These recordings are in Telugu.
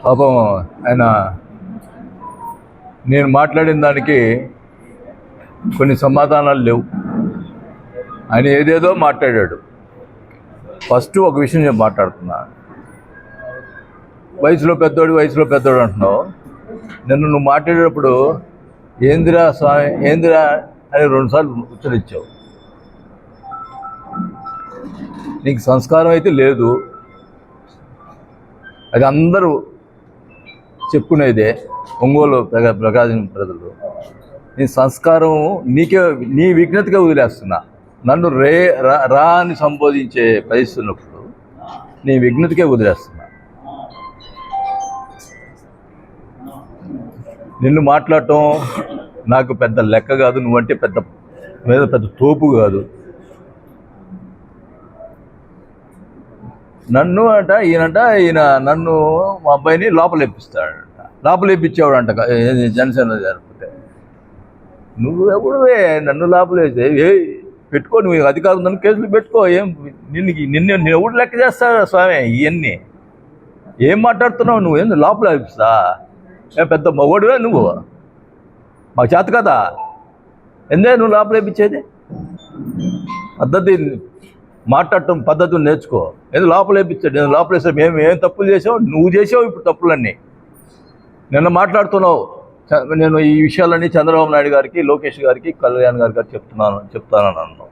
పాపం ఆయన నేను మాట్లాడిన దానికి కొన్ని సమాధానాలు లేవు. ఆయన ఏదేదో మాట్లాడాడు. ఫస్ట్ ఒక విషయం నేను మాట్లాడుతున్నా. వయసులో పెద్దోడు అంటున్నావు. నువ్వు మాట్లాడేటప్పుడు ఏందిరా స్వామి ఏందిరా అని 2 సార్లు ఉచ్చరించావు. నీకు సంస్కారం అయితే లేదు, అది అందరూ చెప్పుకునేదే. ఒంగోలు ప్రకాశం ప్రజలు నీ సంస్కారం నీ విఘ్నతగా వదిలేస్తున్నా. నన్ను రా అని సంబోధించే పరిస్థితున్నప్పుడు నీ విఘ్నతకే వదిలేస్తున్నా. నిన్ను మాట్లాడటం నాకు పెద్ద లెక్క కాదు. నువ్వంటే పెద్ద తోపు కాదు. ఈయన నన్ను మా అబ్బాయిని లోపలేపిస్తాడంట. లోపలేపించేవాడంట జనసేన జరిపితే. నువ్వు ఎప్పుడువే నన్ను లోపలేసే పెట్టుకో, నువ్వు అధికారం నన్ను కేసులు పెట్టుకో. నిన్ను ఎవడు లెక్క చేస్తాడా స్వామి? ఇవన్నీ ఏం మాట్లాడుతున్నావు నువ్వు? ఏంది లోపలేపిస్తా? పెద్ద మగోడువే నువ్వు? మాకు చేత కదా ఎందే నువ్వు లోపలేపించేది? పద్ధతి మాట్లాడటం పద్ధతులు నేర్చుకో. ఏదో లోపలేపించాడు. నేను లోపలేసా. మేము ఏం తప్పులు చేసావు? నువ్వు చేసావు ఇప్పుడు తప్పులన్నీ. నిన్న మాట్లాడుతున్నావు. నేను ఈ విషయాలన్నీ చంద్రబాబు నాయుడు గారికి, లోకేష్ గారికి, కళ్యాణ్ గారికి చెప్తానని అన్నావు.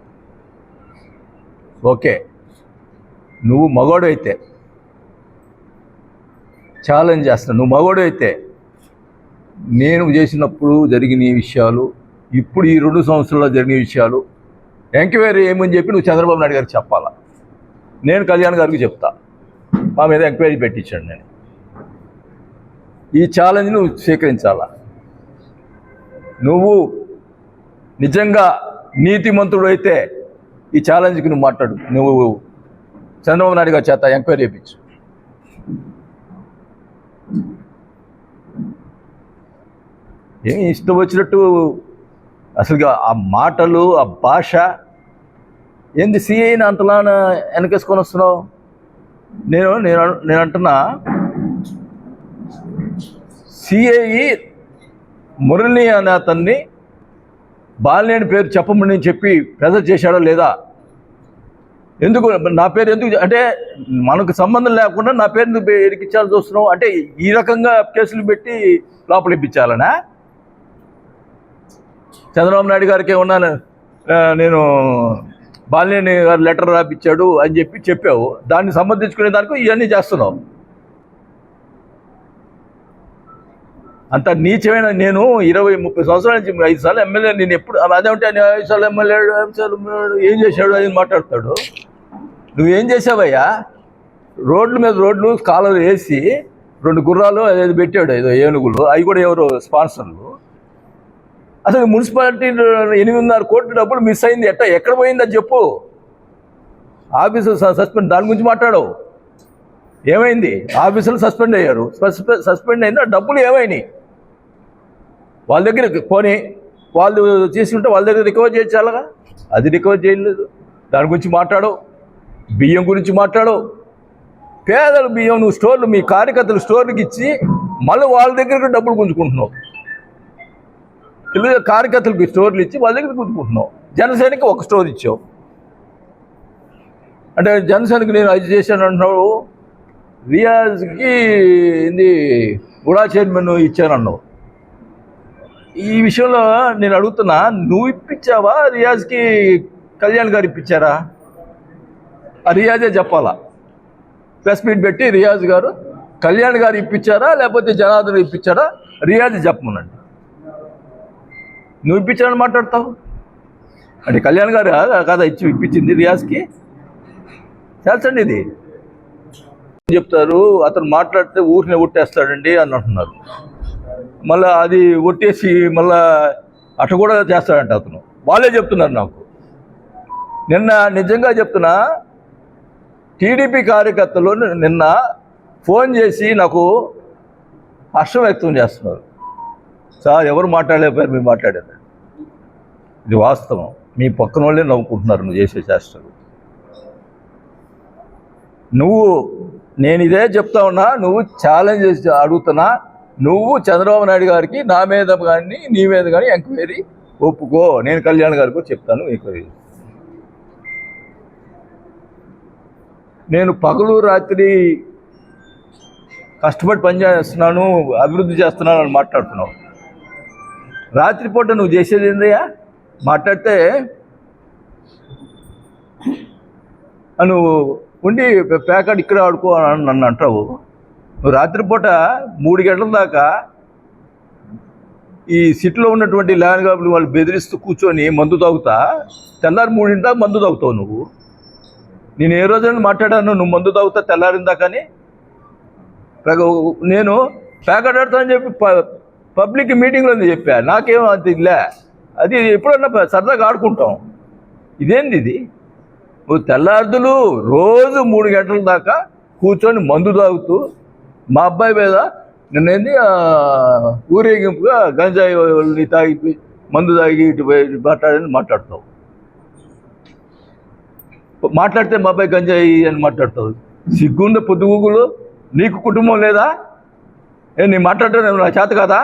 ఓకే, నువ్వు మగోడు అయితే ఛాలెంజ్ చేస్తున్నావు. నువ్వు మగోడు అయితే నేను చేసినప్పుడు జరిగిన ఈ విషయాలు, ఇప్పుడు ఈ 2 సంవత్సరాల్లో జరిగిన విషయాలు ఎంక్వైరీ ఏమని చెప్పి నువ్వు చంద్రబాబు నాయుడు గారికి చెప్పాలా. నేను కళ్యాణ్ గారికి చెప్తా. మా మీద ఎంక్వైరీ పెట్టించాడు. నేను ఈ ఛాలెంజ్ నువ్వు స్వీకరించాలా. నువ్వు నిజంగా నీతిమంతుడు అయితే ఈ ఛాలెంజ్కి నువ్వు మాట్లాడు. నువ్వు చంద్రబాబు నాయుడు గారి చేత ఎంక్వైరీ చేయించు. ఏమి ఇష్టం వచ్చినట్టు అసలు ఆ మాటలు, ఆ భాష ఏంది? సిఐని అంతలా వెనకేసుకొని వస్తున్నావు. నేను అంటున్నా, సిఐ మురళి అనే అతన్ని బాలినేని పేరు చెప్పమని చెప్పి ప్రెజర్ చేశాడో లేదా? ఎందుకు నా పేరు ఎందుకు అంటే మనకు సంబంధం లేకుండా నా పేరు ఎందుకు ఎరికించాల్సి వస్తున్నావు? అంటే ఈ రకంగా కేసులు పెట్టి లోపలిప్పించాలనా? చంద్రబాబు నాయుడు గారికి ఏమన్నా నేను బాలినేని గారు లెటర్ రాపిచ్చాడు అని చెప్పావు. దాన్ని సమర్థించుకునే దానికి ఇవన్నీ చేస్తున్నావు. అంత నీచమైన నేను 20-30 సంవత్సరాల నుంచి 5 సార్లు ఎమ్మెల్యే. నేను ఎప్పుడు అదేంటే 5 సార్లు ఎమ్మెల్యే ఏం చేశాడు అని మాట్లాడతాడు. నువ్వేం చేసావయ్యా? రోడ్ల మీద రోడ్లు కాలువలు వేసి 2 గుర్రాలు అదేది పెట్టాడు, ఏదో ఏనుగులు. అవి కూడా ఎవరు స్పాన్సర్లు. అసలు మున్సిపాలిటీ 8.5 కోట్ల డబ్బులు మిస్ అయింది. ఎక్కడ పోయిందని చెప్పు. ఆఫీసర్ సస్పెండ్, దాని గురించి మాట్లాడవు. ఏమైంది? ఆఫీసర్లు సస్పెండ్ అయ్యారు. సస్పెండ్ అయింది. ఆ డబ్బులు ఏమైనాయి? వాళ్ళ దగ్గర పోనీ వాళ్ళు తీసుకుంటే వాళ్ళ దగ్గర రికవర్ చేయించాలగా. అది రికవర్ చేయలేదు. దాని గురించి మాట్లాడవు. బియ్యం గురించి మాట్లాడవు. పేదలు బియ్యం నువ్వు స్టోర్లు, మీ కార్యకర్తలు స్టోర్లకు ఇచ్చి మళ్ళీ వాళ్ళ దగ్గర డబ్బులు గుంజుకుంటున్నావు. తెలుగు కార్యకర్తలకు స్టోర్లు ఇచ్చి వాళ్ళ దగ్గర గుంజుకుంటున్నావు. జనసేనకి 1 స్టోర్ ఇచ్చావు. అంటే జనసేనకి నేను అది చేశాను అంటున్నావు. రియాజ్కి ఇది గుడా చైర్మన్ ఇచ్చానన్నావు. ఈ విషయంలో నేను అడుగుతున్నా, నువ్వు ఇప్పించావా రియాజ్కి? కళ్యాణ్ గారు ఇప్పించారా? ఆ రియాజే చెప్పాలా. ప్రెస్ మీట్ పెట్టి రియాజ్ గారు కళ్యాణ్ గారు ఇప్పించారా లేకపోతే జనార్దన్ ఇప్పించారా? రియాజ్ చెప్పమనండి. నువ్వు ఇప్పించారని మాట్లాడతావు అంటే కళ్యాణ్ గారు కదా ఇప్పించింది రియాజ్కి? తెలుసండి ఇది చెప్తారు. అతను మాట్లాడితే ఊరిని ఒట్టేస్తాడండి అని అంటున్నారు. మళ్ళీ అది ఒట్టేసి మళ్ళా అట్ట కూడా చేస్తాడంట అతను. వాళ్ళే చెప్తున్నారు నాకు. నిన్న నిజంగా చెప్తున్నా, టీడీపీ కార్యకర్తలు నిన్న ఫోన్ చేసి నాకు హర్షం వ్యక్తం చేస్తున్నారు. సార్ ఎవరు మాట్లాడలేకపోయారు, మీరు మాట్లాడారు. ఇది వాస్తవం. మీ పక్కన వాళ్ళే నవ్వుకుంటున్నారు నువ్వు చేసే చేష్టలు. నువ్వు నేను ఇదే చెప్తా ఉన్నా, నువ్వు ఛాలెంజ్ చేసి అడుగుతున్నా, నువ్వు చంద్రబాబు నాయుడు గారికి నా మీద కానీ నీ మీద కానీ ఎంక్వైరీ ఒప్పుకో, నేను కళ్యాణ్ గారికి చెప్తాను ఎంక్వైరీ. నేను పగలు రాత్రి కష్టపడి పనిచేస్తున్నాను, అభివృద్ధి చేస్తున్నాను అని మాట్లాడుతున్నావు. రాత్రిపూట నువ్వు చేసేది ఏందయ్యా? మాట్లాడితే నువ్వు ఉండి ప్యాకెట్ ఇక్కడ ఆడుకో అని నన్ను అంటావు. నువ్వు రాత్రిపూట 3 గంటల దాకా ఈ సిటీలో ఉన్నటువంటి ల్యాండ్ కాబట్టి వాళ్ళు బెదిరిస్తూ కూర్చొని మందు తాగుతా, తెల్లారి 3 దాకా మందు తాగుతావు నువ్వు. నేను ఏ రోజైనా మాట్లాడాను నువ్వు మందు తాగుతా తెల్లారిందా? కానీ నేను ప్యాకెట్ ఆడతానని చెప్పి పబ్లిక్ మీటింగ్లో చెప్పా. నాకేమో అంత ఇల్లే, అది ఎప్పుడన్నా సరదాగా ఆడుకుంటాం. ఇదేంది ఇది? నువ్వు తెల్లార్దులు రోజు 3 గంటల దాకా కూర్చొని మందు తాగుతూ మా అబ్బాయి మీద నిన్నేంది ఊరేగింపుగా గంజాయి తాగి మందు తాగి ఇటు మాట్లాడుతావు. మాట్లాడితే మా అబ్బాయి గంజాయి అని మాట్లాడతావు. సిగ్గుంద పొద్దుగూగులు, నీకు కుటుంబం లేదా? నీ మాట్లాడటం నా చేత కదా?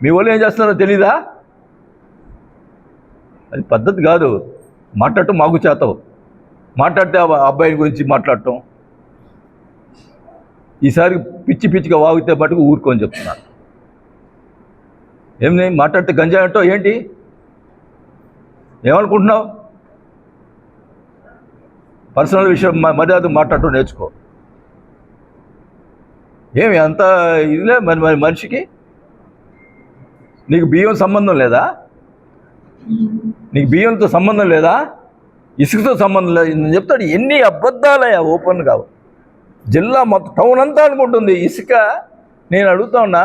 మీ వాళ్ళు ఏం చేస్తున్నారో తెలీదా? అది పద్ధతి కాదు. మాట్లాడటం మాకు చేతవు, మాట్లాడితే అబ్బాయి గురించి మాట్లాడటం. ఈసారి పిచ్చిగా వాగితే బట్టుకు ఊరుకొని చెప్తున్నాను. ఏమి మాట్లాడితే గంజాయి అంటావు ఏంటి? ఏమనుకుంటున్నావు? పర్సనల్ విషయం మర్యాద మాట్లాడటం నేర్చుకో. ఏమి అంత ఇదిలే మరి మనిషికి? నీకు బియ్యం సంబంధం లేదా? నీకు బియ్యంతో సంబంధం లేదా? ఇసుకతో సంబంధం లేదు నేను చెప్తాడు. ఎన్ని అబద్ధాలయ్యా ఓపెన్ కావు. జిల్లా మొత్తం టౌన్ అంతా అనుకుంటుంది ఇసుక. నేను అడుగుతా ఉన్నా,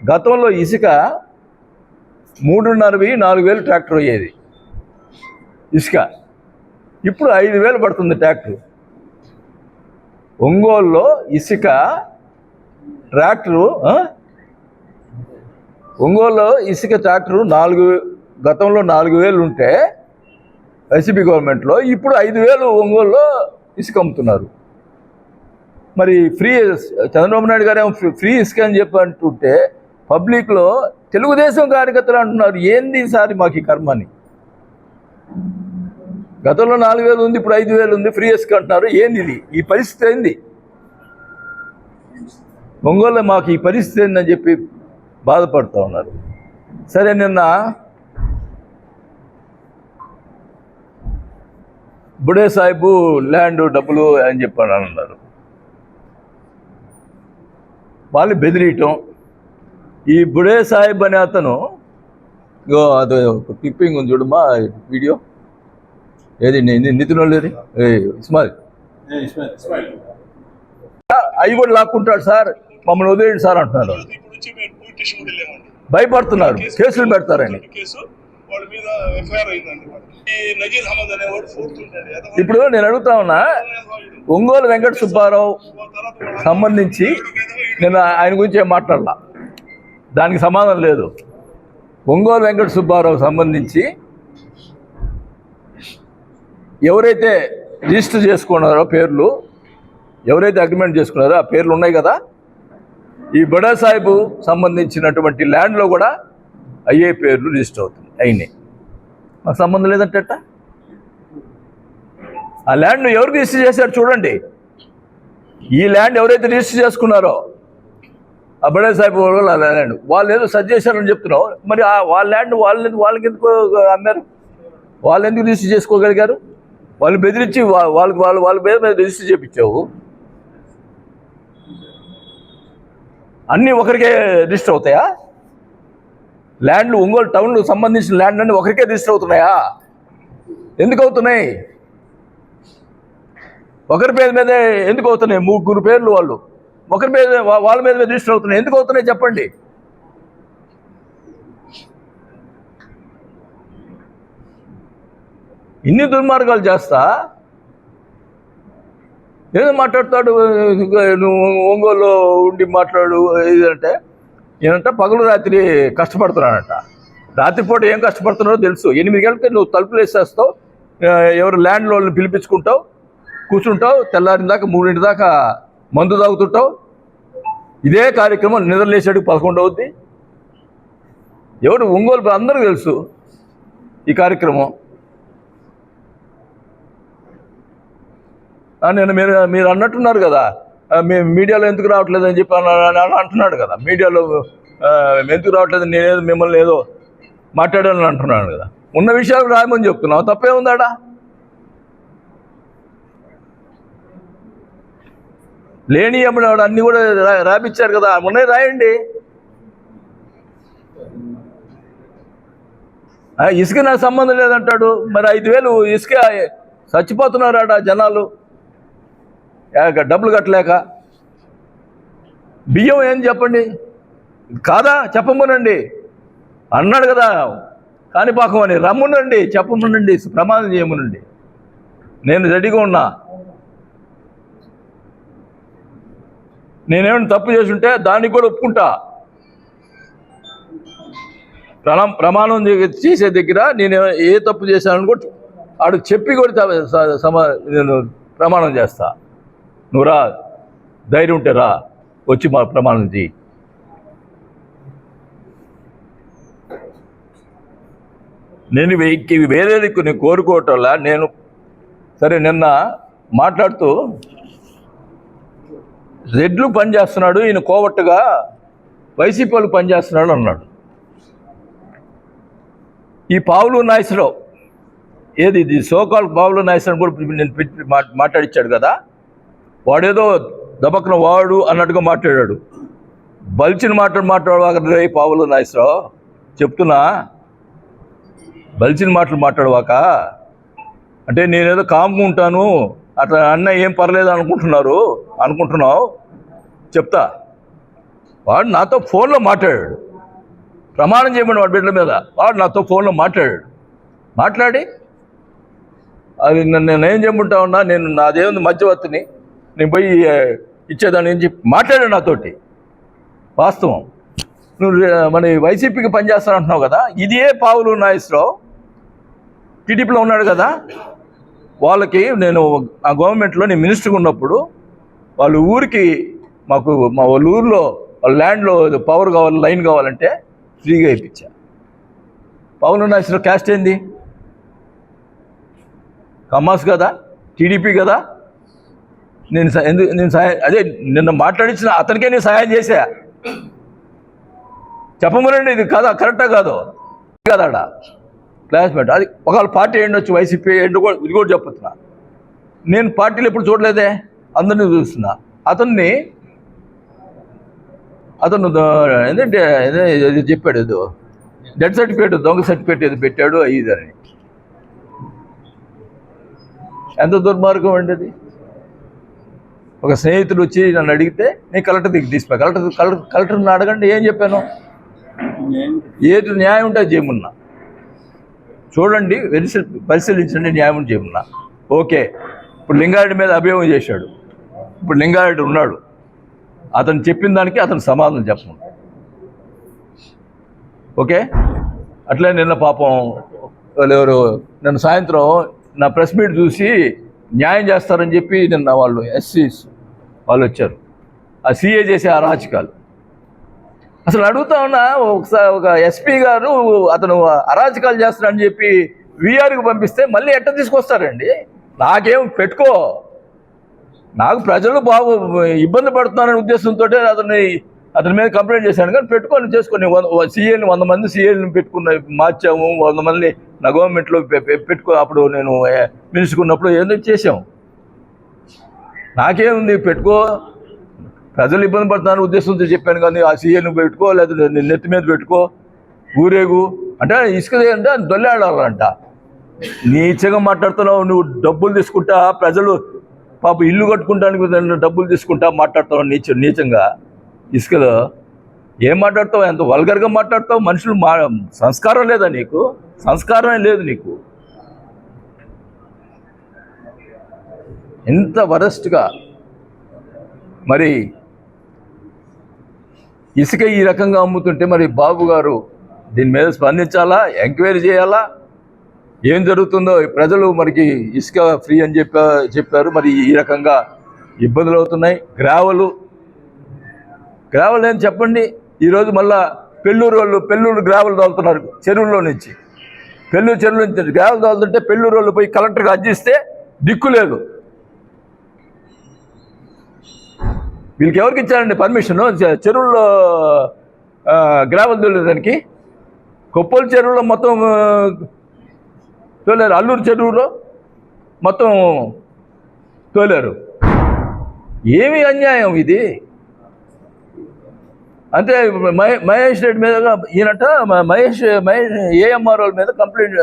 గతంలో ఇసుక 3,500-4,000 ట్రాక్టర్ అయ్యేది ఇసుక. ఇప్పుడు 5,000 పడుతుంది ట్రాక్టర్. ఒంగోలులో ఇసుక ట్రాక్టరు, ఒంగోలులో ఇసుక ట్రాక్టరు గతంలో 4,000 ఉంటే వైసీపీ గవర్నమెంట్లో, ఇప్పుడు 5,000 ఒంగోలులో ఇసుక అమ్ముతున్నారు. మరి ఫ్రీ చంద్రబాబు నాయుడు గారు ఏమో ఫ్రీ ఇసుక అని చెప్పి అంటుంటే పబ్లిక్లో తెలుగుదేశం కార్యకర్తలు అంటున్నారు ఏంది ఈసారి మాకు ఈ కర్మని. గతంలో 4,000 ఉంది, ఇప్పుడు 5,000 ఉంది, ఫ్రీ ఇసుక అంటున్నారు. ఏంది ఇది? ఈ పరిస్థితి ఏంది? ఒంగోలులో మాకు ఈ పరిస్థితి ఏందని చెప్పి బాధపడుతూ ఉన్నారు. సరే, నిన్న బుడే సాహిబు ల్యాండ్ డబ్బులు అని చెప్పాను అన్నారు. వాళ్ళు బెదిరియటం. ఈ బుడే సాహిబ్ అనే అతను, అది క్లిప్పింగ్ ఉంది చూడమ్మా వీడియో, ఏది నితిన్ వాళ్ళది ఇస్మాయిల్, అవి కూడా లాక్కుంటాడు సార్, మమ్మల్ని వదిలేడు సార్ అంటున్నారు. భయపడుతున్నారు, కేసులు పెడతారని. ఇప్పుడు నేను అడుగుతా ఉన్నా, ఒంగోలు వెంకట సుబ్బారావు సంబంధించి నేను ఆయన గురించి ఏం మాట్లాడాల, దానికి సమాధానం లేదు. ఒంగోలు వెంకట సుబ్బారావు సంబంధించి ఎవరైతే రిజిస్టర్ చేసుకున్నారో పేర్లు, ఎవరైతే అగ్రిమెంట్ చేసుకున్నారో ఆ పేర్లు ఉన్నాయి కదా, ఈ బడా సాహిబు సంబంధించినటువంటి ల్యాండ్లో కూడా అయ్యే పేర్లు రిజిస్టర్ అవుతుంది. అయినాయి, మాకు సంబంధం లేదంటే ఆ ల్యాండ్ ఎవరు రిజిస్టర్ చేశారు చూడండి. ఈ ల్యాండ్ ఎవరైతే రిజిస్టర్ చేసుకున్నారో ఆ బడా సాహిబ్ వాళ్ళు, ఆ ల్యాండ్ వాళ్ళు ఏదో సర్చ్ చేశారని చెప్తున్నావు. మరి వాళ్ళ ల్యాండ్ వాళ్ళకి ఎందుకు అమ్మారు? వాళ్ళు ఎందుకు రిజిస్టర్ చేసుకోగలిగారు? వాళ్ళు బెదిరించి వాళ్ళ పేరు మీద రిజిస్టర్ చేయించావు. అన్నీ ఒకరికే రిజిస్టర్ అవుతాయా? ల్యాండ్లు ఒంగోలు టౌన్కు సంబంధించిన ల్యాండ్ అన్నీ ఒకరికే రిజిస్టర్ అవుతున్నాయా? ఎందుకు అవుతున్నాయి? ఒకరి పేరు మీదే ఎందుకు అవుతున్నాయి? 3 పేర్లు వాళ్ళు ఒకరి మీద, వాళ్ళ మీద రిజిస్టర్ అవుతున్నాయి. ఎందుకు అవుతున్నాయి చెప్పండి. ఇన్ని దుర్మార్గాలు చేస్తా ఏదో మాట్లాడతాడు. నువ్వు ఒంగోలులో ఉండి మాట్లాడు ఇదంటే, నేనంట పగలు రాత్రి కష్టపడుతున్నానంట. రాత్రిపూట ఏం కష్టపడుతున్నారో తెలుసు. 8 గంటలకి నువ్వు తలుపులు వేసేస్తావు, ఎవరు ల్యాండ్ లోన్లు పిలిపించుకుంటావు, కూర్చుంటావు, తెల్లారిన దాకా 3 దాకా మందు తాగుతుంటావు. ఇదే కార్యక్రమం నిద్రలేసాడు 11 అవుద్ది. ఎవరు ఒంగోలు అందరూ తెలుసు ఈ కార్యక్రమం. నేను మీరు అన్నట్టున్నారు కదా, మేము మీడియాలో ఎందుకు రావట్లేదు అని చెప్పి అంటున్నాడు కదా, మీడియాలో ఎందుకు రావట్లేదు, నేనేదో మిమ్మల్ని ఏదో మాట్లాడాలని అంటున్నాను కదా. ఉన్న విషయాలు రాయమని చెప్తున్నావు, తప్పే ఉందాడా? లేని అమ్మడు అన్నీ కూడా రాపిచ్చారు కదా, ఉన్నాయి రాయండి. ఇసుక నాకు సంబంధం లేదంటాడు. మరి 5,000 ఇసుక చచ్చిపోతున్నారాడ జనాలు డబ్బులు కట్టలేక. బియ్యం ఏం చెప్పండి, కాదా చెప్పమనండి అన్నాడు కదా కాణిపాకం అని. రమ్మనండి, చెప్పమనండి, ప్రమాదం చేయమనండి, నేను రెడీగా ఉన్నా. నేనేమైనా తప్పు చేసుంటే దానికి కూడా ఒప్పుకుంటా. ప్రమాణం చేసే దగ్గర నేను ఏ తప్పు చేశానని కూడా ఆడు చెప్పి కూడా నేను ప్రమాణం చేస్తా. నువ్వు రా, ధైర్యం ఉంటే రా, వచ్చి మా ప్రమాణం చేయి. నేను వేరే నేను కోరుకోవటంలా. నేను సరే నిన్న మాట్లాడుతూ రెడ్లు పనిచేస్తున్నాడు, ఈయన కోవట్టుగా వైసీపీ వాళ్ళు పనిచేస్తున్నాడు అన్నాడు. ఈ పావులు నాయసరావు ఏది ఇది సోకాల్ పావులు నాయసరావు కూడా నేను మాట్లాడిచ్చాడు కదా, వాడేదో దబక్కన వాడు అన్నట్టుగా మాట్లాడాడు. బలిచిన మాట్లాడవాక పావులు నాయసరావు చెప్తున్నా, బలిచిన మాటలు మాట్లాడవాక. అంటే నేనేదో కామ్గా ఉంటాను అట్లా అన్న ఏం పర్లేదు అనుకుంటున్నావు చెప్తా. వాడు నాతో ఫోన్లో మాట్లాడాడు, ప్రమాణం చేయమని వాడి బిడ్డల మీద. వాడు నాతో ఫోన్లో మాట్లాడి అది నేనేం చేయమంటా ఉన్నా, నేను నాదేముంది మధ్యవర్తిని, నేను పోయి ఇచ్చేదాన్ని ఏం చెప్పి మాట్లాడాడు నాతోటి. వాస్తవం, నువ్వు మన వైసీపీకి పనిచేస్తానంటున్నావు కదా, ఇదే పావులు నాగేశ్వరరావు టీడీపీలో ఉన్నాడు కదా. వాళ్ళకి నేను ఆ గవర్నమెంట్లో నేను మినిస్టర్గా ఉన్నప్పుడు వాళ్ళ ఊరికి మా వాళ్ళ ఊరిలో వాళ్ళ ల్యాండ్లో పవర్ కావాలి, లైన్ కావాలంటే ఫ్రీగా ఇప్పించా. పావులు నాగేశ్వరరావు క్యాస్ట్ ఏంది? కమ్మాస్ కదా, టీడీపీ కదా. నేను సహాయం అదే నిన్న మాట్లాడించిన అతనికే నేను సహాయం చేశా. చెప్పమనండి, ఇది కదా కరెక్టా కాదు కదాడా క్లాస్మేట్. అది ఒకవేళ పార్టీ ఏండొచ్చు, వైసీపీ ఏంటో కూడా ఇది కూడా చెప్తున్నా. నేను పార్టీలు ఎప్పుడు చూడలేదే, అందరినీ చూస్తున్నా. అతను ఏంటంటే చెప్పాడు, ఏదో డెత్ సర్టిఫికేట్, దొంగ సర్టిఫికేట్ ఏదో పెట్టాడు ఇదని. ఎంత దుర్మార్గం అండి అది. ఒక స్నేహితుడు వచ్చి నన్ను అడిగితే నేను కలెక్టర్ దగ్గర తీసిపోయా. కలెక్టర్ని అడగండి, ఏం చెప్పాను, ఏది న్యాయం ఉంటే చేయమన్నా, చూడండి పరిశీలించండి, న్యాయం చేయమన్నా. ఓకే, ఇప్పుడు లింగారెడ్డి మీద అభియోగం చేశాడు, ఇప్పుడు లింగారెడ్డి ఉన్నాడు, అతను చెప్పిన దానికి అతను సమాధానం చెప్పమను. ఓకే, అట్లే నిన్న పాపం ఎవరు నిన్న సాయంత్రం నా ప్రెస్ మీట్ చూసి న్యాయం చేస్తారని చెప్పి నిన్న వాళ్ళు ఎస్సీస్ వాళ్ళు వచ్చారు. ఆ సీఏ చేసే అరాచకాలు అసలు అడుగుతా ఉన్నా. ఒకసారి ఒక ఎస్పీ గారు అతను అరాచకాలు చేస్తారని చెప్పి వీఆర్కి పంపిస్తే మళ్ళీ ఎట్ట తీసుకొస్తారండి? నాకేం పెట్టుకో, నాకు ప్రజలు ఇబ్బంది పడుతున్నారనే ఉద్దేశంతో అతని మీద కంప్లైంట్ చేశాను. కానీ పెట్టుకొని చేసుకొని 100 మంది సీఏలను పెట్టుకున్న మార్చాము, 100 మంది నా గవర్నమెంట్లో అప్పుడు నేను మినిస్టర్కున్నప్పుడు ఏదో చేసాం. నాకేముంది, పెట్టుకో, ప్రజలు ఇబ్బంది పడుతున్నారు ఉద్దేశంతో చెప్పాను. కానీ ఆ సీఏను పెట్టుకో, లేదా నెత్తి మీద పెట్టుకో, ఊరేగు అంటే ఇసుక అంటే దొల్లాడాలంట. నీచగా మాట్లాడుతున్నావు నువ్వు. డబ్బులు తీసుకుంటా, ప్రజలు పాప ఇల్లు కట్టుకుంటానికి డబ్బులు తీసుకుంటా మాట్లాడుతున్నావు నీచంగా. ఇసుకలో ఏం మాట్లాడతావు, ఎంత వల్గర్గా మాట్లాడతావు. మనుషులు సంస్కారం లేదా నీకు? సంస్కారమే లేదు నీకు. ఎంత వరస్ట్గా. మరి ఇసుక ఈ రకంగా అమ్ముతుంటే మరి బాబు గారు దీని మీద స్పందించాలా, ఎంక్వైరీ చేయాలా? ఏం జరుగుతుందో ప్రజలు మనకి ఇసుక ఫ్రీ అని చెప్పారు. మరి ఈ రకంగా ఇబ్బందులు అవుతున్నాయి. గ్రావెల్ ఏం చెప్పండి. ఈరోజు మళ్ళా పెళ్ళూరు గ్రావెల్ తోలుతున్నారు చెరువుల్లో నుంచి. చెరువులో నుంచి గ్రావెల్ తోలుతుంటే పెళ్ళూరు వాళ్ళు పోయి కలెక్టర్కి అర్జిస్తే దిక్కు లేదు. వీళ్ళకి ఎవరికి ఇచ్చారండి పర్మిషన్ చెరువుల్లో గ్రావెల్ తోలేదానికి? కొప్పలు చెరువులో మొత్తం తోలారు, అల్లూరు చెరువులో మొత్తం తోలారు. ఏమి అన్యాయం ఇది? అంటే మహేష్ రెడ్డి మీద ఈయనట మహేష్ ఏఎంఆర్ఓ మీద కంప్లైంట్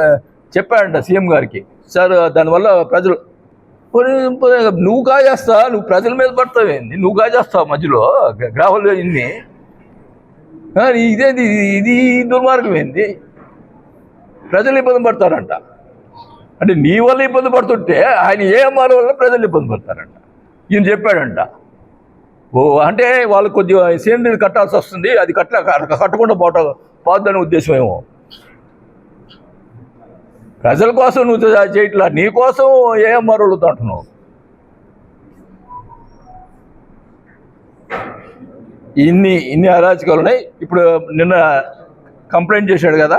చెప్పాడంట సీఎం గారికి. సార్ దానివల్ల ప్రజలు నువ్వు కాజేస్తా, నువ్వు ప్రజల మీద పడతావేంది? నువ్వు కాజేస్తావు మధ్యలో గ్రావెల్ ఇన్ని. ఇదేంది? ఇది దుర్మార్గం ఏంది? ప్రజలు ఇబ్బంది పడతారంట. అంటే నీ వల్ల ఇబ్బంది పడుతుంటే ఆయన ఏఎంఆర్ఓ వల్ల ప్రజలు ఇబ్బంది పడతారంట. ఈయన చెప్పాడంట. అంటే వాళ్ళు కొద్దిగా సీనరీ కట్టాల్సి వస్తుంది, అది కట్టకుండా పోద్దని ఉద్దేశం ఏమో. ప్రజల కోసం నువ్వు చేయట్లా, నీ కోసం ఏఎంఆర్ఓలతో అంటున్నావు. ఇన్ని అరాచకాలు ఉన్నాయి. ఇప్పుడు నిన్న కంప్లైంట్ చేశాడు కదా,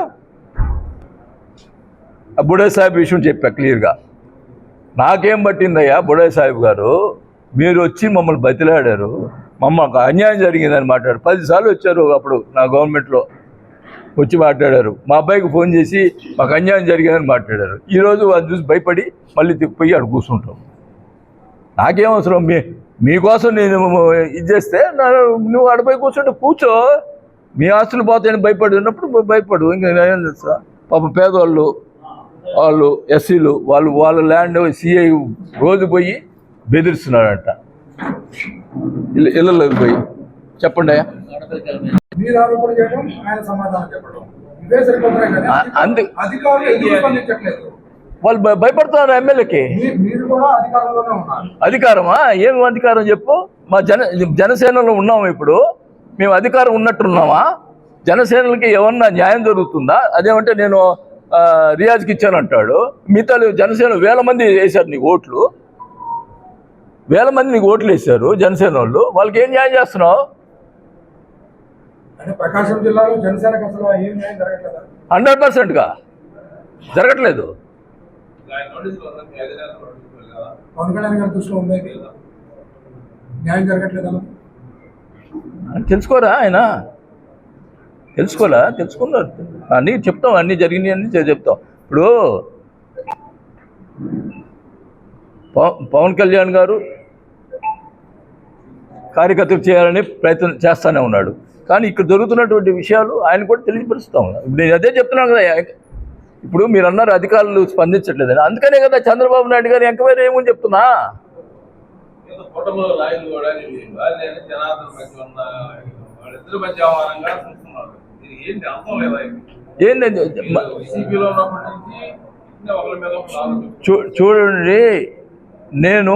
బుడే సాహిబ్ విషయం చెప్పా క్లియర్గా. నాకేం పట్టిందయ్యా బుడే సాహిబ్ గారు, మీరు వచ్చి మమ్మల్ని బతిలాడారు, మమ్మల్ని అన్యాయం జరిగిందని మాట్లాడారు. 10 సార్లు వచ్చారు అప్పుడు నా గవర్నమెంట్లో వచ్చి మాట్లాడారు. మా అబ్బాయికి ఫోన్ చేసి మాకు అన్యాయం జరిగిందని మాట్లాడారు. ఈరోజు అది చూసి భయపడి మళ్ళీ పోయి అక్కడ కూర్చుంటాం. నాకేం అవసరం? మీకోసం నేను ఇది చేస్తే నువ్వు ఆడపోయి కూర్చుంటే కూర్చో. మీ ఆస్తులు పోతాయని భయపడి ఉన్నప్పుడు భయపడు. ఇంకా ఏం తెలుసా? పాప పేదవాళ్ళు, వాళ్ళు ఎస్సీలు, వాళ్ళ ల్యాండ్ సిఐ రోజు పోయి బెదిరిస్తున్నాడంట ఇళ్ళలోకి పోయి. చెప్పండి అయ్యా. వాళ్ళు భయపడుతున్నారు ఎమ్మెల్యేకి. అధికారమా? ఏమి అధికారం చెప్పు? మా జనసేనలో ఉన్నాము ఇప్పుడు. మేము అధికారం ఉన్నట్టున్నామా? జనసేనలకి ఏమన్నా న్యాయం జరుగుతుందా? అదేమంటే నేను రియాజ్కి ఇచ్చాను అంటాడు. మిగతా జనసేన 1000 మంది వేశారు నీకు ఓట్లు, 1000 మంది నీకు ఓట్లు వేశారు జనసేన వాళ్ళు. వాళ్ళకి ఏం న్యాయం చేస్తున్నావు? ప్రకాశం జిల్లాలో జనసేనకు అసలు ఏం న్యాయం జరగట్లేదా? 100%గా జరగట్లేదు. పవన్ కళ్యాణ్ గారి దృష్టిలో ఉంది న్యాయం జరగట్లేదు తెలుసుకోరా ఆయన? తెలుసుకున్నారు. అన్నీ చెప్తాం, అన్నీ జరిగినాయి అన్నీ చెప్తాం. ఇప్పుడు పవన్ కళ్యాణ్ గారు కార్యకర్తలు చేయాలని ప్రయత్నం చేస్తూనే ఉన్నాడు. కానీ ఇక్కడ జరుగుతున్నటువంటి విషయాలు ఆయన కూడా తెలియపరుస్తాం. ఇప్పుడు నేను అదే చెప్తున్నాను కదా. ఇప్పుడు మీరు అన్నారు అధికారులు స్పందించట్లేదని. అందుకనే కదా చంద్రబాబు నాయుడు గారు ఎంక్వైరీ ఏమని చెప్తున్నా. చూడండి, నేను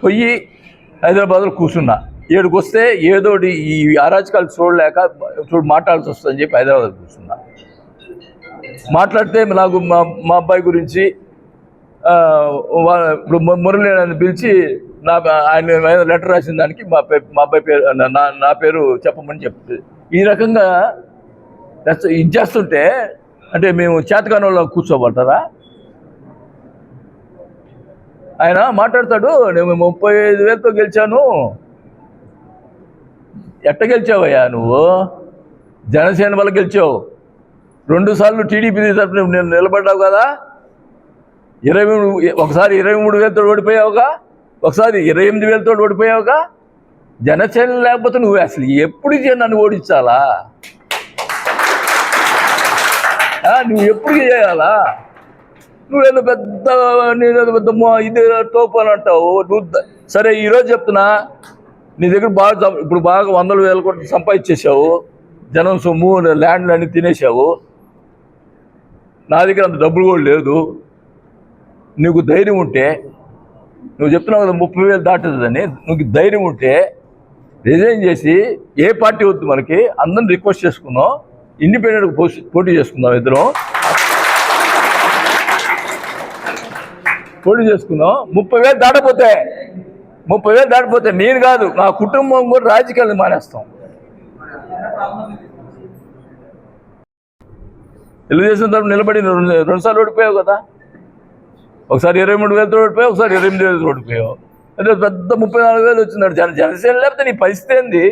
పోయి హైదరాబాద్లో కూర్చున్నా. 7కి వస్తే ఏదోటి ఈ అరాచకాలు చూడలేక మాట్లాడాల్సి వస్తుందని చెప్పి హైదరాబాద్ కూర్చున్నా. మాట్లాడితే నాకు మా అబ్బాయి గురించి ఇప్పుడు మురళి అని పిలిచి ఆయన లెటర్ రాసిన దానికి మా అబ్బాయి పేరు నా పేరు చెప్పమని చెప్తుంది. ఈ రకంగా ఇది చేస్తుంటే అంటే మేము చేతకాని వాళ్ళు కూర్చోబడతారా? ఆయన మాట్లాడతాడు, నేను 35,000తో గెలిచాను. ఎట్ట గెలిచావయ్యా నువ్వు? జనసేన వల్ల గెలిచావు. 2 సార్లు టీడీపీ తరఫున నేను నిలబడ్డావు కదా. ఒకసారి 23,000తో ఓడిపోయావుగా, ఒకసారి 28,000తో ఓడిపోయావుగా. జనసేన లేకపోతే నువ్వు అసలు ఎప్పుడు నన్ను ఓడించాలా? నువ్వు ఎప్పుడు చేయాలా? నువ్వేదో పెద్ద నేనేదో పెద్ద ఇది తోపు అని అంటావు. నువ్వు సరే ఈరోజు చెప్తున్నా, నీ దగ్గర ఇప్పుడు బాగా 100,000 కోట్లు సంపాదించేసావు. జనం సొమ్ము ల్యాండ్లు అన్నీ తినేసావు. నా దగ్గర అంత డబ్బులు కూడా లేదు. నీకు ధైర్యం ఉంటే, నువ్వు చెప్తున్నావు కదా 30,000 దాటుతుందని, నువ్వు ధైర్యం ఉంటే రిజైన్ చేసి, ఏ పార్టీ వద్దు మనకి, అందరిని రిక్వెస్ట్ చేసుకున్నావు, ఇండిపెండెంట్ పోటీ చేసుకుందాం, ఇద్దరం పోటీ చేసుకుందాం. 30,000 దాటిపోతే నేను కాదు, నా కుటుంబం కూడా రాజకీయాలు మానేస్తాం. తెలుగుదేశం తరఫున నిలబడి 2 సార్లు ఓడిపోయావు కదా. ఒకసారి 23,000 ఓడిపోయావు, ఒకసారి 28,000 ఓడిపోయావు. అంటే పెద్ద 34,000 వచ్చిందండి. జనసేన లేకపోతే నీ పరిస్థితి ఏంది?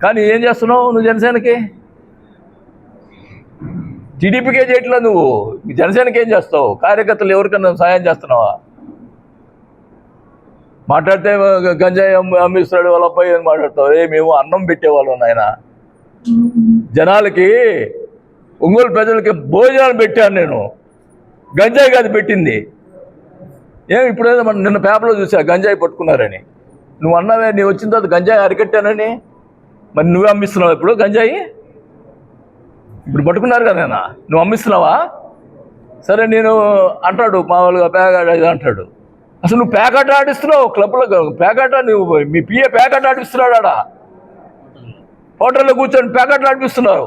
కానీ ఏం చేస్తున్నావు నువ్వు జనసేనకి? టీడీపీకే చేయట్లా నువ్వు, జనసేనకి ఏం చేస్తావు? కార్యకర్తలు ఎవరికన్నా సాయం చేస్తున్నావా? మాట్లాడితే గంజాయి అమ్మిస్తున్నాడు వాళ్ళ అబ్బాయి అని మాట్లాడతావు. మేము అన్నం పెట్టేవాళ్ళం నాయన, జనాలకి, ఒంగోలు ప్రజలకి భోజనాలు పెట్టాను నేను, గంజాయి కాదు పెట్టింది. ఇప్పుడేదో మనం నిన్న పేపర్లో చూసా గంజాయి పట్టుకున్నారని. నువ్వు అన్నావే నీ వచ్చిన తర్వాత గంజాయి అరికట్టానని, మరి నువ్వే అమ్మిస్తున్నావు ఇప్పుడు గంజాయి? ఇప్పుడు పట్టుకున్నారు కదా, నువ్వు అమ్మిస్తున్నావా? సరే నేను అంటాడు మామూలుగా పేకాట అంటాడు. అసలు నువ్వు పేకాట ఆడిస్తున్నావు క్లబ్లో, పేకాట నువ్వు మీ పిఏ పేకాట ఆడిస్తున్నాడు, ఆడ హోటల్లో కూర్చొని పేకాటలు ఆడిపిస్తున్నారు.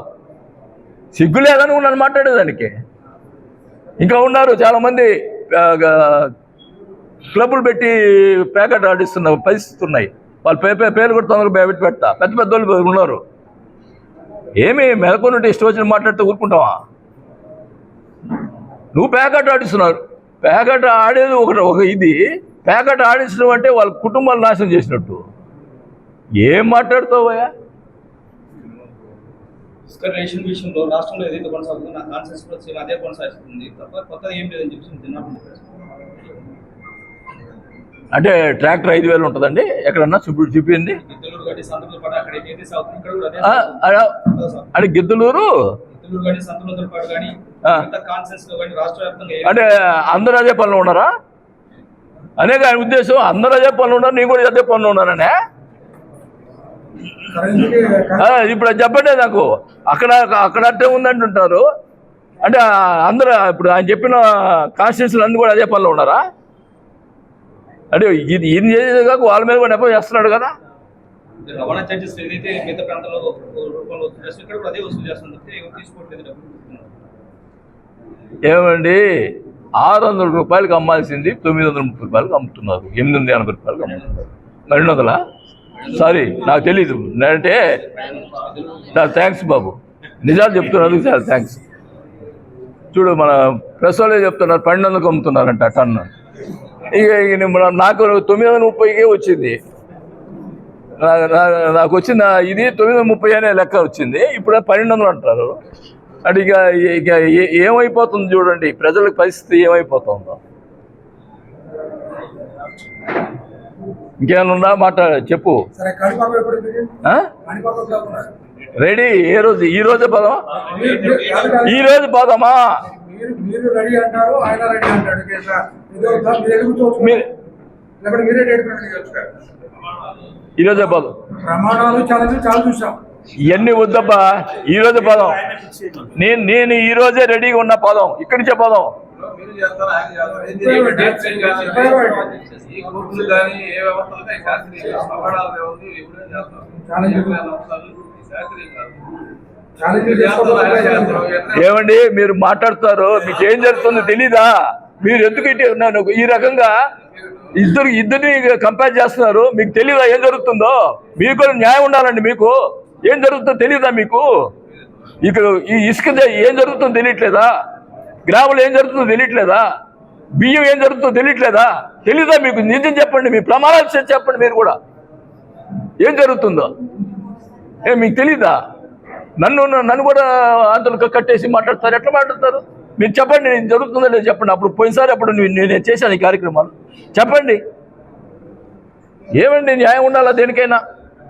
సిగ్గు లేదా నువ్వు నన్ను మాట్లాడేదానికి? ఇంకా ఉన్నారు చాలామంది క్లబ్బులు పెట్టి పేకాట ఆడిస్తున్న పరిస్థితులు ఉన్నాయి. వాళ్ళు పేరు కూడా తొందరగా పెడతా, పెద్ద వాళ్ళు ఉన్నారు. ఏమి మెలకొన్నట్టు ఇష్టం వచ్చిన మాట్లాడితే ఊరుకుంటావా? నువ్వు పేకాట ఆడిస్తున్నారు. పేకాట ఆడేది ఒక ఇది, పేకాట ఆడించడం అంటే వాళ్ళ కుటుంబాలు నాశనం చేసినట్టు. ఏం మాట్లాడుతావయ్యా? ఇసుక రేషన్ విషయంలో రాష్ట్రంలో ఏదైతే కొనసాగుతుందో నా కాన్సెన్స్ కూడా అదే కొనసాగుతుంది తప్ప కొత్తగా ఏం లేదని చెప్పి అంటే ట్రాక్టర్ 5,000 ఉంటుందండి ఎక్కడన్నా చూపింది. అంటే గిద్దలూరు అంటే అందరూ అదే పనులు ఉన్నారా అనేక ఆయన ఉద్దేశం? అందరూ అదే పనులు ఉన్నారు, నేను కూడా అదే పనులు ఉన్నాననే. ఇప్పుడు చెప్పండి నాకు, అక్కడ అట్టే ఉందంటుంటారు. అంటే అందరూ ఇప్పుడు ఆయన చెప్పిన కాన్స్టిట్యూన్సీలు అన్నీ కూడా అదే పనులు ఉన్నారా? అంటే ఇది చేసేది కాక వాళ్ళ మీద కూడా నెపం చేస్తున్నాడు కదా. రవాణా చార్జెస్ ఏదైతే మిగతా ప్రాంతాల్లో రూపంలో ఇక్కడ కూడా అదే వసూలు చేస్తుంది, తీసుకోవట్లేదు. ఏమండి 600 రూపాయలకి అమ్మాల్సింది 930 రూపాయలకి అమ్ముతున్నారు, 880 రూపాయలకి అమ్ముతున్నారు. 200? సారీ నాకు తెలీదు. అంటే చాలా థ్యాంక్స్ బాబు, నిజాలు చెప్తున్నందుకు చాలా థ్యాంక్స్. చూడు మన ప్రెస్ వాళ్ళే చెప్తున్నారు 1200కి అమ్ముతున్నారంట టన్ను. ఇక నాకు 930కే వచ్చింది. నాకు వచ్చిన ఇది 930 అనే లెక్క వచ్చింది. ఇప్పుడు 1200 అంటారు. అంటే ఇక ఏమైపోతుంది చూడండి, ప్రజల పరిస్థితి ఏమైపోతుందో. ఇంకేమన్నా చెప్పు. రెడీ? ఏ రోజు? ఈ రోజే పోదామా? ఈ రోజు పోదామా? ఈరోజే పోదాం. ఇవన్నీ వద్దబ్బా, ఈరోజే పోదాం. నేను ఈరోజే రెడీగా ఉన్న పోదాం, ఇక్కడి నుంచే పోదాం. ఏమండి మీరు మాట్లాడతారు, మీకు ఏం జరుగుతుందో తెలీదా? మీరు ఎందుకు నన్ను ఈ రకంగా ఇద్దరిని కంపేర్ చేస్తున్నారు? మీకు తెలీదా ఏం జరుగుతుందో? మీకు కూడా న్యాయం ఉండాలండి. మీకు ఏం జరుగుతుందో తెలీదా? మీకు ఇక్కడ ఈ ఇసుక ఏం జరుగుతుందో తెలియట్లేదా? గ్రామంలో ఏం జరుగుతుందో తెలియట్లేదా? బియ్యం ఏం జరుగుతుందో తెలియట్లేదా? తెలీదా మీకు? నిజం చెప్పండి, మీ ప్రమాణాలు చెప్పండి. మీరు కూడా ఏం జరుగుతుందో మీకు తెలీదా? నన్ను కూడా ఆందోళన కట్టేసి మాట్లాడతారు. ఎట్లా మాట్లాడతారు? మీరు చెప్పండి, నేను జరుగుతుందో లేదు చెప్పండి. అప్పుడు పోయినసారి అప్పుడు నేను చేశాను ఈ కార్యక్రమాలు, చెప్పండి. ఏమండి న్యాయం ఉండాలా దేనికైనా?